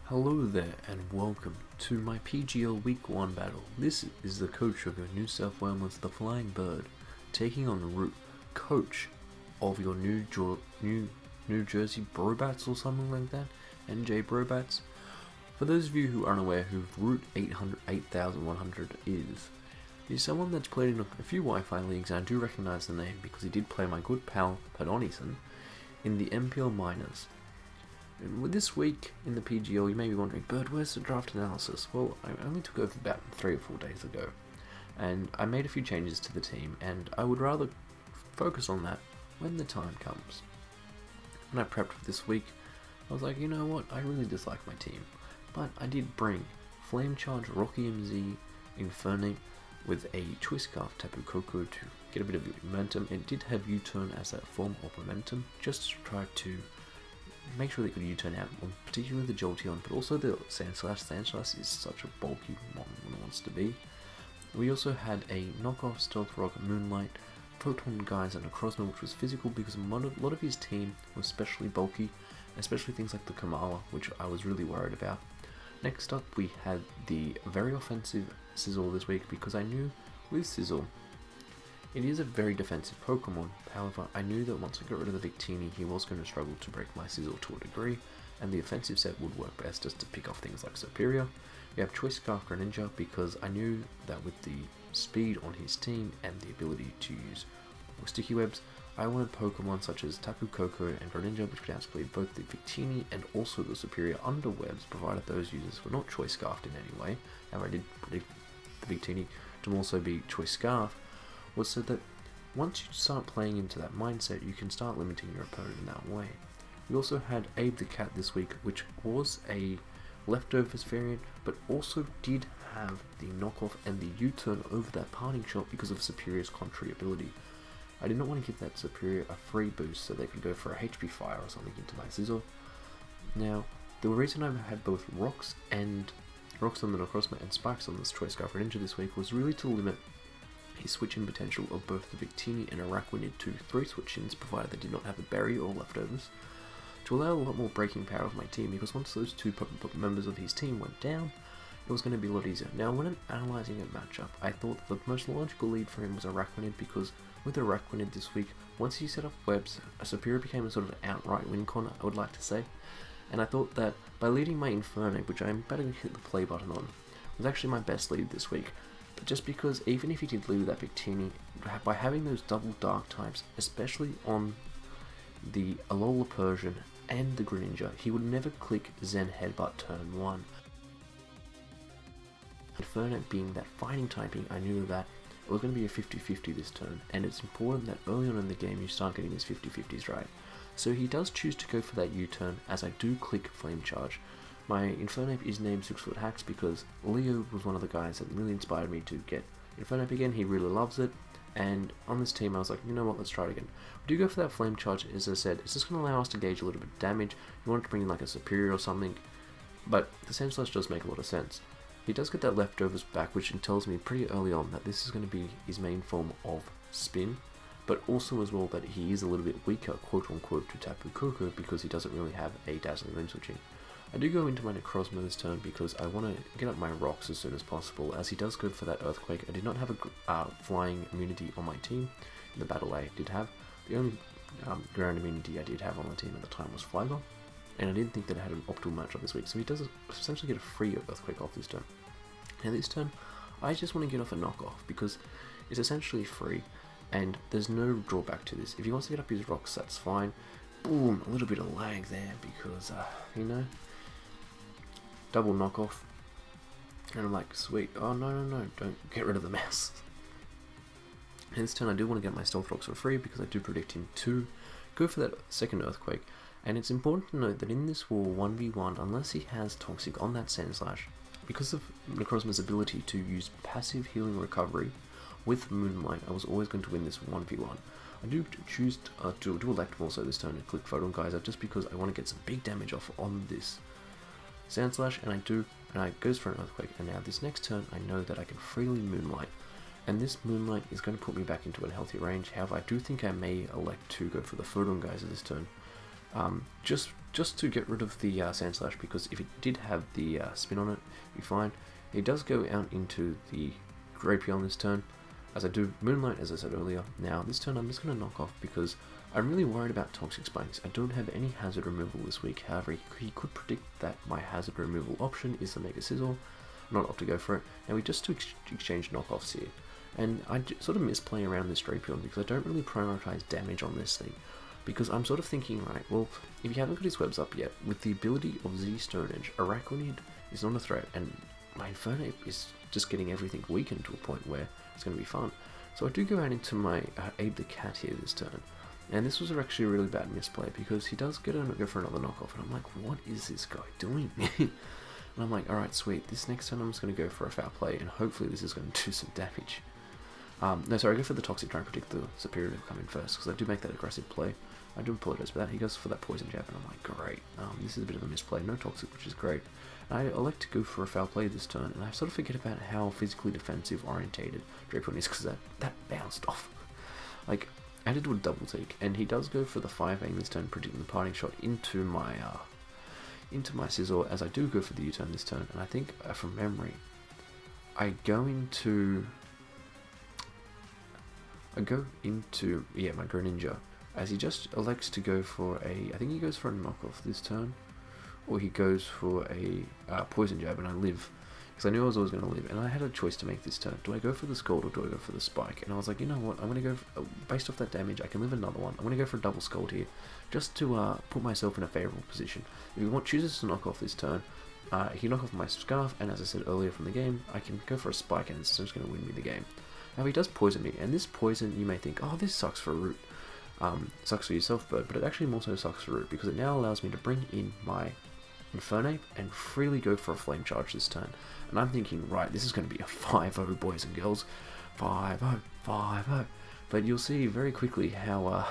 Hello there and welcome to my PGL Week 1 battle. This is the coach of your New South Wales The Flying Bird taking on the Root, coach of your New Jersey Brobats or something like that, NJ Brobats. For those of you who are unaware who Root 8100 is, he's someone that's played in a few Wi-Fi leagues and I do recognise the name because he did play my good pal Padonison in the MPL Minors. And with this week in the PGL, you may be wondering, Bird, where's the draft analysis? Well, I only took over about 3 or 4 days ago, and I made a few changes to the team, and I would rather focus on that when the time comes. When I prepped for this week, I was like, you know what, I really dislike my team, but I did bring Flame Charge, Rocky MZ, Infernape with a Twist Scarf Tapu Koko to get a bit of momentum. It did have U-Turn as that form of momentum, just to try to make sure that you U-turn out, particularly the Jolteon, but also the Sandslash. Sandslash is such a bulky mon when it wants to be. We also had a knockoff Stealth Rock, Moonlight, Photon Geyser, and a Necrozma, which was physical because a lot of his team was especially bulky, especially things like the Kamala, which I was really worried about. Next up, we had the very offensive Sizzle this week because I knew with Sizzle, it is a very defensive Pokemon. However, I knew that once I got rid of the Victini, he was going to struggle to break my Sizzle to a degree, and the offensive set would work best just to pick off things like Superior. We have Choice Scarf Greninja because I knew that with the speed on his team and the ability to use Sticky Webs, I wanted Pokemon such as Tapu Koko and Greninja, which could outspeed both the Victini and also the Superior under Webs, provided those users were not Choice Scarfed in any way. However, I did predict the Victini to also be Choice Scarf, was so that once you start playing into that mindset, you can start limiting your opponent in that way. We also had Abe the Cat this week, which was a leftovers variant, but also did have the knockoff and the U-turn over that parting shot because of Superior's contrary ability. I did not want to give that Superior a free boost so they could go for a HP Fire or something into my Sizzle. Now, the reason I had both Rocks on the Necrozma and Spikes on this Choice Scarf Greninja this week was really to limit his switch-in potential of both the Victini and Araquanid to 3 switch-ins, provided they did not have a berry or leftovers, to allow a lot more breaking power of my team, because once those 2 members of his team went down, it was going to be a lot easier. Now, when I'm analysing a matchup, I thought the most logical lead for him was Araquanid, because with Araquanid this week, once he set up webs, a Superior became a sort of outright win con, I would like to say, and I thought that by leading my Infernape, which I'm about to hit the play button on, was actually my best lead this week. Just because even if he did lead with that Victini, by having those double dark types, especially on the Alola Persian and the Greninja, he would never click Zen Headbutt turn 1. Infernape being that fighting typing, I knew that it was going to be a 50-50 this turn, and it's important that early on in the game you start getting these 50-50s right. So he does choose to go for that U-turn, as I do click Flame Charge. My Infernape is named 6-foot Hacks because Leo was one of the guys that really inspired me to get Infernape again. He really loves it, and on this team I was like, you know what, let's try it again. We do go for that Flame Charge, as I said, it's just going to allow us to gauge a little bit of damage. You want to bring in like a Superior or something, but the Sandslash does make a lot of sense. He does get that leftovers back, which tells me pretty early on that this is going to be his main form of spin, but also as well that he is a little bit weaker, quote unquote, to Tapu Koko because he doesn't really have a Dazzling Limb switching. I do go into my Necrozma this turn because I want to get up my rocks as soon as possible, as he does go for that Earthquake. I did not have a flying immunity on my team in the battle I did have. The only ground immunity I did have on my team at the time was Flygon, and I didn't think that I had an optimal matchup this week, so he does essentially get a free Earthquake off this turn. Now this turn, I just want to get off a knockoff because it's essentially free, and there's no drawback to this. If he wants to get up his rocks, that's fine. Boom, a little bit of lag there because, you know, double knockoff, and I'm like, sweet, oh no, don't get rid of the mess. And this turn I do want to get my Stealth Rocks for free because I do predict him to go for that second Earthquake, and it's important to note that in this war 1v1, unless he has Toxic on that Sandslash, because of Necrozma's ability to use passive healing recovery with Moonlight, I was always going to win this 1v1. I do choose to elect also this turn and click Photon Geyser just because I want to get some big damage off on this Sandslash, and I goes for an Earthquake, and now this next turn I know that I can freely Moonlight, and this Moonlight is going to put me back into a healthy range. However, I do think I may elect to go for the Photon Geyser this turn, just just to get rid of the Sandslash, because if it did have the spin on it, it'd be fine. He does go out into the Rapier on this turn, as I do Moonlight, as I said earlier. Now, this turn I'm just going to knock off because I'm really worried about Toxic Spikes. I don't have any hazard removal this week, however, he could predict that my hazard removal option is the Mega Sizzle, not opt to go for it, and we just to exchange knockoffs here. And I sort of miss playing around this Drapion because I don't really prioritize damage on this thing. Because I'm sort of thinking, right, well, if you haven't got his webs up yet, with the ability of Z Stone Edge, Araquanid is not a threat, and my Infernape is just getting everything weakened to a point where it's going to be fun. So I do go out into my Abe the Cat here this turn, and this was actually a really bad misplay because he does go for another knockoff, and I'm like, what is this guy doing? And I'm like, alright, sweet, this next turn I'm just going to go for a foul play, and hopefully this is going to do some damage. No, sorry, I go for the Toxic, try and predict the Superior to come in first, because I do make that aggressive play. I do apologize for that. He goes for that Poison Jab, and I'm like, great. This is a bit of a misplay. No Toxic, which is great. I elect to go for a foul play this turn, and I sort of forget about how physically defensive orientated Drapion is, because that bounced off. Like, I had to do a double take, and he does go for the 5-aim this turn, predicting the parting shot into my Scizor, as I do go for the U-turn this turn, and I think, from memory, I go into my Greninja, as he just elects to go for I think he goes for a knockoff this turn, or he goes for a Poison Jab, and I live, because I knew I was always going to live, and I had a choice to make this turn. Do I go for the Scald or do I go for the Spike? And I was like, you know what, I'm going to go, based off that damage, I can live another one. I'm going to go for a double Scald here, just to put myself in a favourable position. If he chooses to knock off this turn, he can knock off my Scarf, and as I said earlier from the game, I can go for a Spike, and it's just going to win me the game. Now he does poison me, and this poison, you may think, oh, this sucks for Root. Sucks for yourself, Bird, but it actually more so sucks for Root, because it now allows me to bring in my Infernape and freely go for a Flame Charge this turn. And I'm thinking, right, this is going to be a 5-0, boys and girls. 5-0, 5-0. But you'll see very quickly how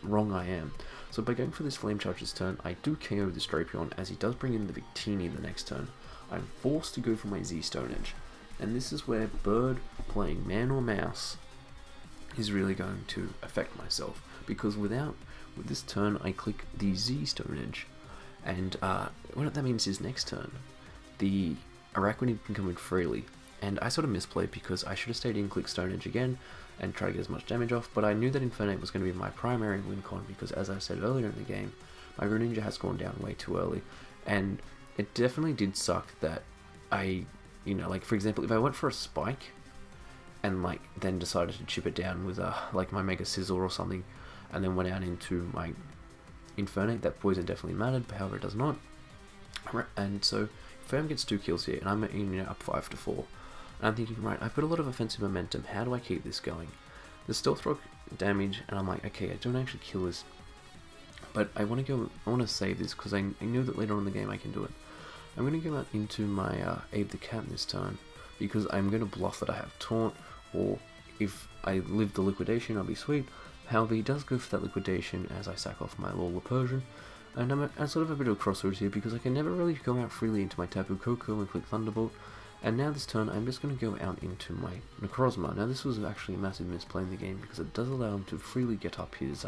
wrong I am. So by going for this Flame Charge this turn, I do KO this Drapion, as he does bring in the Victini the next turn. I'm forced to go for my Z Stone Edge. And this is where Bird playing man or mouse is really going to affect myself, because with this turn I click the Z Stone Edge, and what that means is next turn the Araquanid can come in freely, and I sort of misplayed because I should have stayed in, click Stone Edge again and try to get as much damage off, but I knew that Infernape was going to be my primary win con, because as I said earlier in the game, my Greninja has gone down way too early, and it definitely did suck that like, for example, if I went for a Spike and then decided to chip it down with like my Mega Sizzle or something, and then went out into my Infernape, that poison definitely mattered, however it does not. And so Firm gets 2 kills here, and I'm up 5-4. And I'm thinking, right, I've got a lot of offensive momentum, how do I keep this going? The Stealth Rock damage, and I'm like, okay, I don't actually kill this, but I want to save this, because I knew that later on in the game I can do it. I'm going to go out into my Abe the Cat this turn, because I'm going to bluff that I have Taunt, or if I live the Liquidation, I'll be sweet. However, he does go for that Liquidation as I sack off my Lola Persian, and I'm at sort of a bit of a crossroads here, because I can never really go out freely into my Tapu Koko and click Thunderbolt, and now this turn I'm just going to go out into my Necrozma. Now this was actually a massive misplay in the game, because it does allow him to freely get up his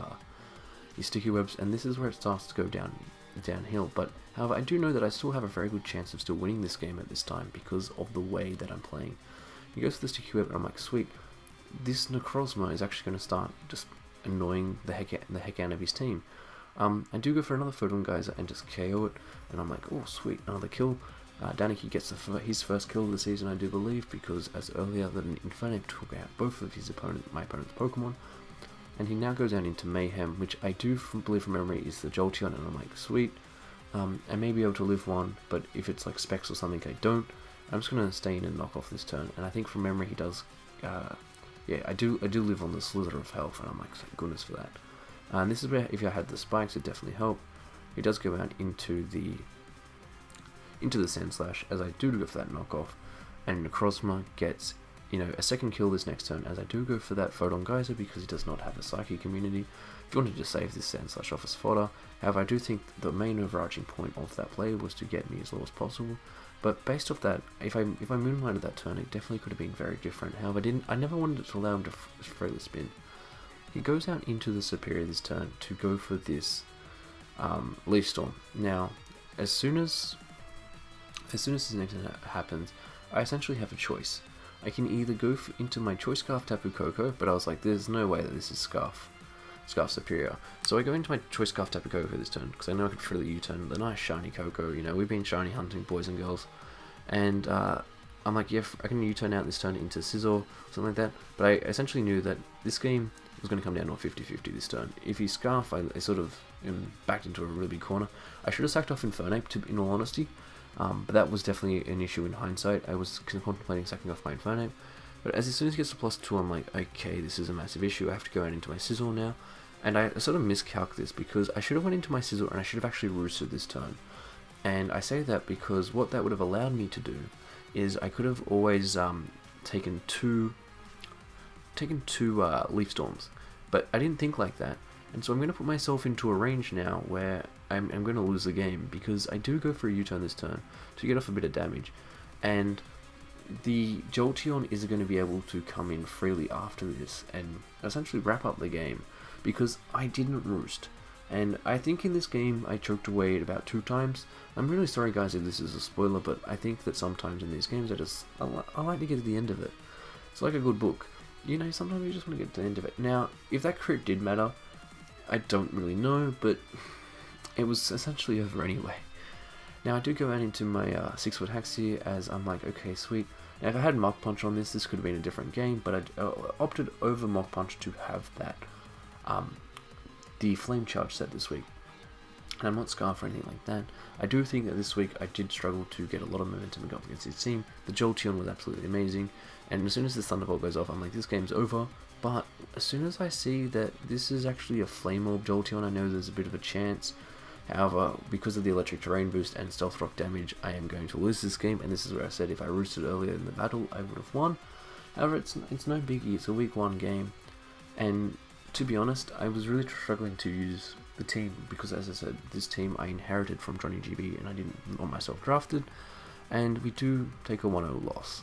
Sticky Webs, and this is where it starts to go downhill, but however I do know that I still have a very good chance of still winning this game at this time, because of the way that I'm playing. He goes for the Sticky Web, and I'm like, sweet, this Necrozma is actually going to start just annoying the heck out of his team. I do go for another Photon Geyser and just KO it, and I'm like, oh sweet, another kill. Daniki gets his first kill of the season, I do believe, because as earlier than Infernape took out both of my opponent's Pokemon, and he now goes out into Mayhem, which I do believe from memory is the Jolteon, and I'm like, sweet, I may be able to live one, but if it's like Specs or something I don't. I'm just going to stay in and knock off this turn, and I think from memory he does, yeah, I do live on the Slither of Health, and I'm like, thank goodness for that. And this is where, if I had the Spikes, it definitely helped. He does go out into the Sandslash, as I do go for that knockoff, and Necrozma gets, a second kill this next turn, as I do go for that Photon Geyser, because he does not have a Psychic immunity. If you wanted to save this Sandslash off as fodder, however, I do think the main overarching point of that play was to get me as low as possible. But based off that, if I Moonlighted that turn, it definitely could have been very different. However, I never wanted to allow him to freely spin. He goes out into the Superior this turn to go for this Leaf Storm. Now, as soon as this next happens, I essentially have a choice. I can either go into my Choice Scarf Tapu Koko, but I was like, there's no way that this is Scarf Superior. So I go into my Choice Scarf Tapu Koko this turn, because I know I could freely U-turn the nice shiny Koko. You know, we've been shiny hunting, boys and girls. And I'm like, yeah, I can U-turn out this turn into Scizor, something like that. But I essentially knew that this game was going to come down to a 50-50 this turn. If he Scarf, I sort of am backed into a really big corner. I should have sacked off Infernape, in all honesty. But that was definitely an issue in hindsight. I was contemplating sacking off my Infernape. But as soon as he gets to +2, I'm like, okay, this is a massive issue. I have to go out into my Scizor now. And I sort of miscalculated this because I should have went into my Scizor and I should have actually roosted this turn. And I say that because what that would have allowed me to do is I could have always taken two Leaf Storms. But I didn't think like that. And so I'm going to put myself into a range now where I'm going to lose the game, because I do go for a U-turn this turn to get off a bit of damage. And the Jolteon is going to be able to come in freely after this and essentially wrap up the game, because I didn't roost. And I think in this game I choked away at about 2 times. I'm really sorry guys if this is a spoiler, but I think that sometimes in these games I like to get to the end of it. It's like a good book. You know, sometimes you just want to get to the end of it. Now, if that crit did matter, I don't really know, but it was essentially over anyway. Now I do go out into my 6-foot Haxi, as I'm like, okay, sweet. Now if I had Mach Punch on this could have been a different game, but I opted over Mach Punch to have that, the Flame Charge set this week. And I'm not Scarf or anything like that. I do think that this week I did struggle to get a lot of momentum and go up against his team. The Jolteon was absolutely amazing, and as soon as the Thunderbolt goes off, I'm like, this game's over. But as soon as I see that this is actually a Flame Orb Jolteon, I know there's a bit of a chance. However, because of the Electric Terrain boost and Stealth Rock damage, I am going to lose this game, and this is where I said if I roosted earlier in the battle, I would have won. However, it's no biggie, it's a week 1 game, and to be honest, I was really struggling to use the team, because as I said, this team I inherited from Johnny GB, and I didn't want myself drafted, and we do take a 1-0 loss.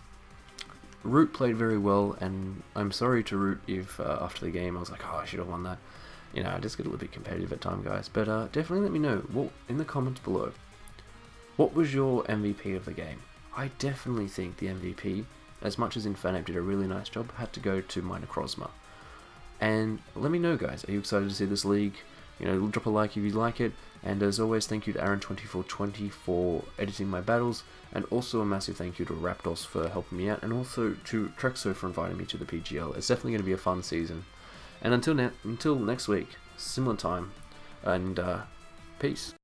Root played very well, and I'm sorry to Root if after the game I was like, oh, I should have won that. You know, I just get a little bit competitive at times, guys. But definitely let me know in the comments below. What was your MVP of the game? I definitely think the MVP, as much as Infernape did a really nice job, had to go to my Necrozma. And let me know, guys. Are you excited to see this league? You know, drop a like if you like it. And as always, thank you to Aaron2420 for editing my battles. And also a massive thank you to Rapdos for helping me out. And also to Trexo for inviting me to the PGL. It's definitely going to be a fun season. And until next week, similar time, and peace.